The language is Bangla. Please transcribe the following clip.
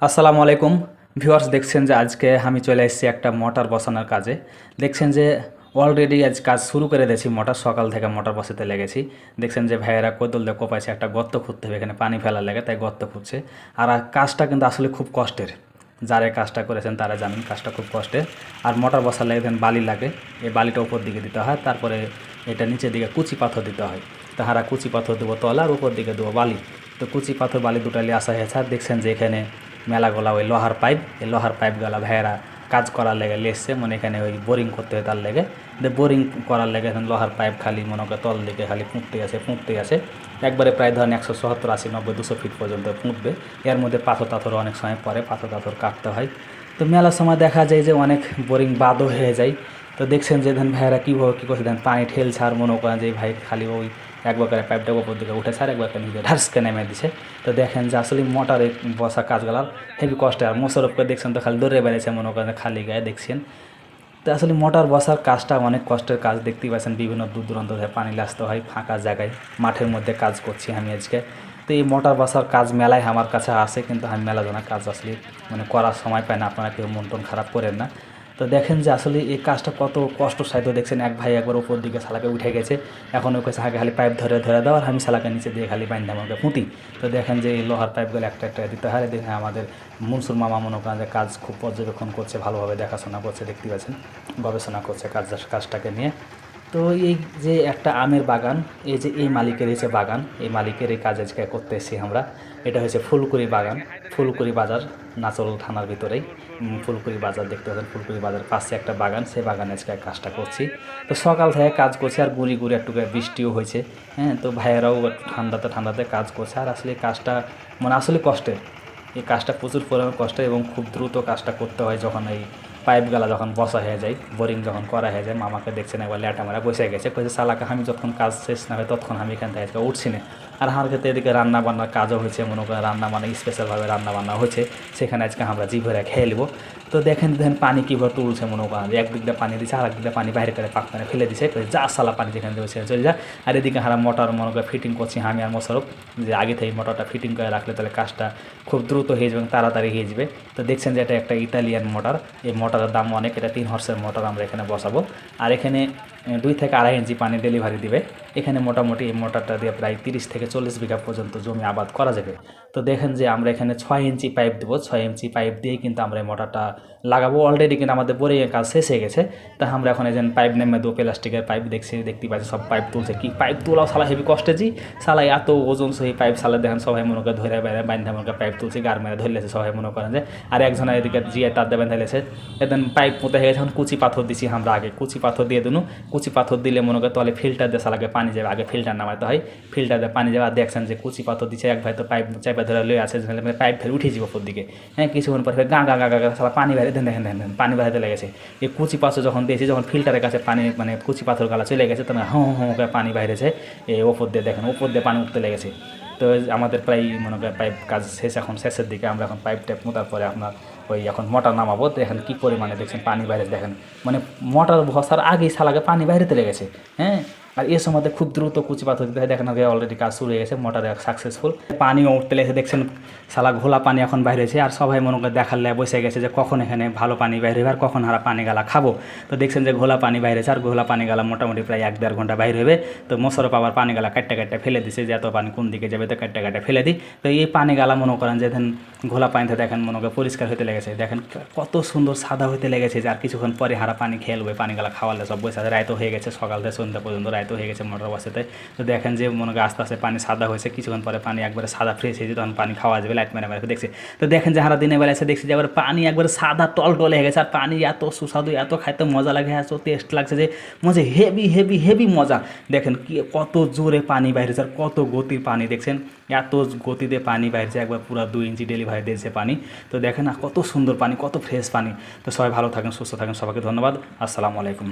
আসসালামু আলাইকুম ভিউয়ার্স, দেখছেন যে আজকে আমি চলে এসেছি একটা মোটর বসানোর কাজে। দেখছেন যে অলরেডি আজ কাজ শুরু করে দিয়েছি। মোটর সকাল থেকে মোটর বসাতে লেগেছি। দেখছেন যে ভাইয়েরা কোদাল দিয়ে কোপাইছে, একটা গর্ত খুঁড়তে হবে, এখানে পানি ফেলার লাগে, তাই গর্ত খুঁড়ছে। আর কাজটা কিন্তু আসলে খুব কষ্টের। যারা কাজটা করেছেন তারা জানেন কাজটা খুব কষ্টের। আর মোটর বসার লাগে দেন বালি লাগে, এই বালিটা উপর দিকে দিতে হয়, তারপরে এটা নিচের দিকে কুচি পাথর দিতে হয়। তাহারা কুচি পাথর দেবো তলা, আর উপর দিকে দেবো বালি। তো কুচি পাথর বালি দুটালি আসা হয়েছে। আর দেখছেন যে এখানে মেলাগুলা ওই লোহার পাইপ, এই লোহার পাইপগুলা ভাইয়েরা কাজ করার লেগে লেসছে, মানে এখানে ওই বোরিং করতে হয় তার লেগে। বোরিং করার লেগে এখন লোহার পাইপ খালি মনে করে তল দিকে খালি পুঁততে আছে একবারে প্রায় ধরেন 170, 80, 90, 200 ফিট পর্যন্ত পুঁতবে। এর মধ্যে পাথর টাথর অনেক সময় পরে পাথর টাথর কাটতে হয়। তো মেলার সময় দেখা যায় যে অনেক বোরিং বাদও হয়ে যায়। তো দেখছেন যে ধান ভাইয়েরা কীভাবে কী করছে, দেন পানি ঠেলছে। আর মনে করেন যে ভাই খালি ওই একবার করে পাইপটা উপর দিকে উঠেছে আর একবার নিজে ঢাসকে নেমে দিছে। তো দেখেন যে আসলে মোটরে বসা কাজগুলার হেভি কষ্ট। আর মোশারফকে দেখছেন তো খালি দৌড়ে বেড়েছে মনে করেন খালি গায়ে দেখছেন। তো আসলে মোটর বসার কাজটা অনেক কষ্টের কাজ, দেখতেই পাচ্ছেন বিভিন্ন দূর দূরান্ত থেকে পানি আসতে হয় ফাঁকা জায়গায়। মাঠের মধ্যে কাজ করছি আমি আজকে। তো এই মোটর বসার কাজ মেলায় আমার কাছে আসে, কিন্তু আমি মেলা জানা কাজ আসলে মানে করার সময় পাই না। আপনারা কেউ মন টন খারাপ করেন না। তো দেখেন যে আসলে এই কাজটা কত কষ্ট সাধ্য। দেখছেন এক ভাই একবার উপর দিকে শালাকে উঠে গেছে, এখন ওকে আগে খালি পাইপ ধরে দাও, আর আমি শালাকে নিচে দিয়ে খালি বাইন্ধা আমাকে পুঁতি। তো দেখেন যে এই লোহার পাইপগুলো একটা একটা দিতে হয়। দেখেন আমাদের মনসুর মামা মনে করেন যে কাজ খুব পর্যবেক্ষণ করছে, ভালোভাবে দেখাশোনা করছে, দেখতে পাচ্ছেন গবেষণা করছে কাজটাকে নিয়ে। তো এই যে একটা আমের বাগান, এই যে এই মালিকের এই যে বাগান, এই মালিকের এই কাজ আজকে করতে এসেছি আমরা। এটা হচ্ছে ফুলকুড়ি বাগান, ফুলকুড়ি বাজার, নাচল থানার ভিতরেই ফুলকুড়ি বাজার দেখতে পাচ্ছেন। ফুলকুড়ি বাজার পাশে একটা বাগান, সেই বাগানে আজকে কাজটা করছি। তো সকাল থেকে কাজ করছি, আর গুঁড়ি একটু বৃষ্টিও হয়েছে। হ্যাঁ, তো ভাইয়েরাও একটু ঠান্ডাতে কাজ করছে। আর আসলে কাজটা মানে আসলে কষ্টের, এই কাজটা প্রচুর পরিমাণে কষ্ট এবং খুব দ্রুত কাজটা করতে হয়। যখন এই পাইপগুলা যখন বসা হয়ে যায়, বোরিং যখন করা হয়ে যায়, মামাকে দেখছেন একবার ল্যাটা মারা বসে গেছে, কয়েছে সালাকে আমি যখন কাজ শেষ না হয় তখন আমি এখান থেকে উঠছি না। আর আমার ক্ষেত্রে এদিকে রান্নাবান্নার কাজও হয়েছে, মনে করেন রান্নাবান্না স্পেশালভাবে রান্নাবান্না হচ্ছে, সেখানে আজকে আমরা জি ভরে খেয়ে নেবো। তো দেখেন পানি কীভাবে তুলছে, মনে করেন এক দিক দিয়ে পানি দিচ্ছে, আর এক দিক দিয়ে পানি বাইরে করে পাকপানে ফেলে দিচ্ছে, যা সালা পানি যেখানে দেবে সেখানে চলে যায়। আর এদিকে আমরা মোটর মনে করে ফিটিং করছি আমি আর মোশারফ, যে আগে থেকে মোটরটা ফিটিং করে রাখলে তাহলে কাজটা খুব দ্রুত হয়ে যাবে এবং তাড়াতাড়ি হয়ে যাবে। তো দেখছেন যে এটা একটা ইতালিয়ান মোটর, এই মোটরের দাম অনেক। এটা 3 হর্সের মোটর আমরা এখানে বসাবো। আর এখানে 2 থেকে 2.5 ইঞ্চি পানি ডেলিভারি দিবে। এখানে মোটামুটি এই মোটরটা দিয়ে প্রায় 30 থেকে 40 বিঘা পর্যন্ত জমি আবাদ করা যাবে। তো দেখেন যে আমরা এখানে 6 ইঞ্চি পাইপ দেবো, 6 ইঞ্চি পাইপ দিয়েই কিন্তু আমরা এই মোটরটা লাগাবো। অলরেডি কিন্তু আমাদের বোরিংয়ের কাজ শেষ হয়ে গেছে। তা আমরা এখন এই যে পাইপ নেমে দেবো, প্লাস্টিকের পাইপ দেখতে পাচ্ছি সব পাইপ তুলছে। কি পাইপ তোলাও সালা হেভি কষ্টে জি, সালা এত ওজন সহি পাইপ সালা দেখেন সবাই মনে করে ধরে বাইরে বাইন্ধা মনে করে পাইপ তুলছে, গার মেরে ধরলেছে সবাই মনে করেন যে। আর একজন এদিকে জিয়ে তার দেবেন ধরেছে, এদিন পাইপ পুঁতে হয়ে গেছে। এখন কুচি পাথর দিছি আমরা, আগে কুচি পাথর দিয়ে দিন। কুচি পাথর দিলে মনে করে তাহলে ফিল্টার দিয়ে সালাকে পানি যাবে, আগে ফিল্টার নামাতে হয়, ফিল্টার দিয়ে পানি যাবে। আর দেখছেন যে কুচি পাথর দিচ্ছে, এক ভাই তো পাইপ চাইপা ধরে লয়ে আছে, পাইপ ফেলে উঠে যাবো ওপর দিকে। হ্যাঁ, কিছুক্ষণ পরে গা গা গা গা সালা পানি বাইরে দেখেন পানি বাড়াতে লেগেছে। এই কুচি পাথর যখন দিয়েছি, যখন ফিল্টারের কাছে পানি মানে কুচি পাথর গালা চলে গেছে, তখন করে পানি বাইরেছে এই ওপর দিয়ে, দেখেন ওপর দিয়ে পানি উঠতে লেগেছে। তো আমাদের প্রায় মনে করেন পাইপ কাজ শেষ, এখন শেষের দিকে। আমরা এখন পাইপ টাইপ মোতার পরে আপনার ওই এখন মোটর নামাবো। দেখেন কী পরিমাণে দেখছেন পানি বাইরে, দেখেন মানে মোটর বসার আগেই শালাকে পানি বাইরেতে লেগেছে। হ্যাঁ, আর এর সময় খুব দ্রুত কুচি পাথর দিতে হয়। দেখেন আগে অলরেডি কাজ শুরু হয়ে গেছে, মোটর সাকসেসফুল। পানিও উঠতে লেগেছে, দেখছেন শালা ঘোলা পানি এখন বাইরে হয়েছে। আর সবাই মনে করে দেখার লেগে বসে গেছে যে কখন এখানে ভালো পানি বাইরে হবে আর কখন হারা পানি গালা খাবো। তো দেখছেন যে ঘোলা পানি বাইরে হয়েছে, আর ঘোলা পানি গালা মোটামুটি প্রায় 1-1.5 ঘন্টা বাইরে হবে। তো মোশারফ আবার পানি গালা কাটটা ফেলে দিছে, যে এত পানি কোন দিকে যাবে, তো কাটটা ফেলে দিই। তো এই পানি গালা মনে করেন যে ঘোলা পানিতে দেখেন মনে করে পরিষ্কার হতে লেগেছে, দেখেন কত সুন্দর সাদা হতে লেগেছে। যে আর কিছুক্ষণ পরে হারা পানি খেয়ে নেবে, পানি গালা খাওয়ালে সব বসে আছে। রায়তো হয়ে গেছে, সকাল থেকে সন্ধ্যা পর্যন্ত রায়তো হয়ে গেছে মোটর বসাতে। তো দেখেন যে মনে করে আস্তে আস্তে পানি সাদা হয়েছে, কিছুক্ষণ পরে পানি একবারে সাদা ফ্রেশ হয়েছে, তখন পানি খাওয়া যাবে। লাইট মেরে মেরে দেখছে। তো দেখেন যে হারা দিনের বেলা এসে দেখছি যে এবার পানি একবারে সাদা টলটলে হয়ে গেছে। আর পানি এত সুস্বাদু, এত খাইতে মজা লাগে, এত টেস্ট লাগছে যে মজা হেভি হেভি হেভি মজা। দেখেন কি কত জোরে পানি বাইরেছে আর কত গতির পানি, দেখছেন এত গতিতে পানি বাইরেছে, একবার পুরো 2 ইঞ্চি ডেলিভারি দিয়েছে পানি। তো দেখেন না কত সুন্দর পানি, কত ফ্রেশ পানি। তো সবাই ভালো থাকেন, সুস্থ থাকেন, সবাইকে ধন্যবাদ। আসসালামু আলাইকুম।